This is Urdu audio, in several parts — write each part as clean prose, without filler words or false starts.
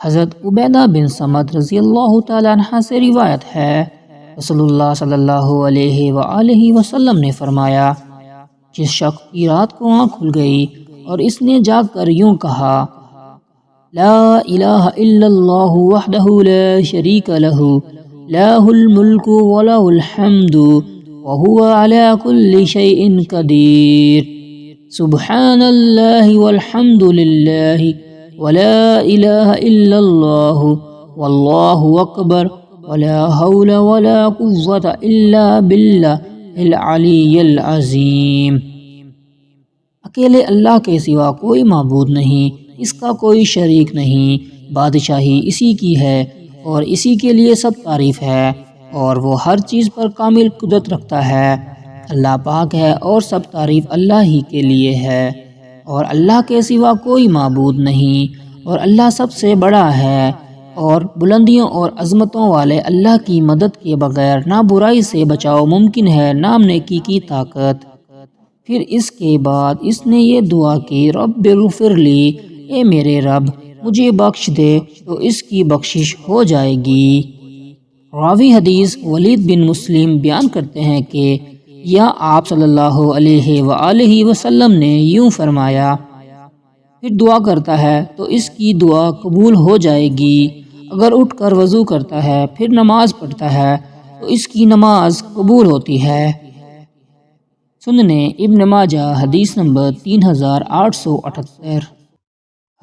حضرت عبیدہ بن صمت رضی اللہ تعالیٰ عنہ سے روایت ہے، رسول اللہ صلی اللہ علیہ وآلہ وسلم نے فرمایا، جس شخص کی رات کو آنکھ کھل گئی اور اس نے جاگ کر یوں کہا، لا الہ الا اللہ وحدہ لا شریک لہ لہ الملک ولہ الحمد وہو علی کل شیء قدیر، سبحان اللہ والحمد للہ ولا الہ الا اللہ واللہ اکبر ولا حول ولا قوة الا باللہ العلی العظیم۔ اکیلے اللہ کے سوا کوئی معبود نہیں، اس کا کوئی شریک نہیں، بادشاہی اسی کی ہے اور اسی کے لیے سب تعریف ہے، اور وہ ہر چیز پر کامل قدرت رکھتا ہے۔ اللہ پاک ہے اور سب تعریف اللہ ہی کے لیے ہے، اور اللہ کے سوا کوئی معبود نہیں، اور اللہ سب سے بڑا ہے، اور بلندیوں اور عظمتوں والے اللہ کی مدد کے بغیر نہ برائی سے بچاؤ ممکن ہے نہ نیکی کی طاقت۔ پھر اس کے بعد اس نے یہ دعا کی، رب اغفر لی، اے میرے رب مجھے بخش دے، تو اس کی بخشش ہو جائے گی۔ راوی حدیث ولید بن مسلم بیان کرتے ہیں کہ یا آپ صلی اللہ علیہ وآلہ وسلم نے یوں فرمایا، پھر دعا کرتا ہے تو اس کی دعا قبول ہو جائے گی، اگر اٹھ کر وضو کرتا ہے پھر نماز پڑھتا ہے تو اس کی نماز قبول ہوتی ہے۔ سننے ابن ماجہ حدیث نمبر 3878۔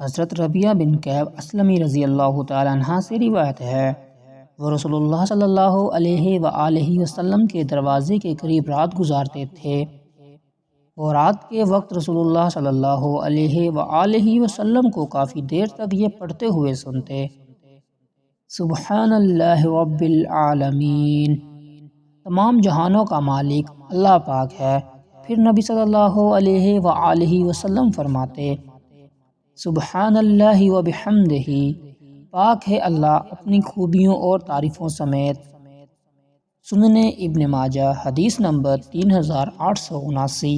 حضرت ربیعہ بن کعب اسلمی رضی اللہ تعالیٰ عنہ سے روایت ہے، وہ رسول اللہ صلی اللہ علیہ وآلہ وسلم کے دروازے کے قریب رات گزارتے تھے۔ وہ رات کے وقت رسول اللہ صلی اللہ علیہ وآلہ وسلم کو کافی دیر تک یہ پڑھتے ہوئے سنتے، سبحان اللہ رب العالمین، تمام جہانوں کا مالک اللہ پاک ہے۔ پھر نبی صلی اللہ علیہ وآلہ وسلم فرماتے، سبحان اللہ وبحمدہ، پاک ہے اللہ اپنی خوبیوں اور تعریفوں سمیت۔ سننے ابن ماجہ حدیث نمبر 3879۔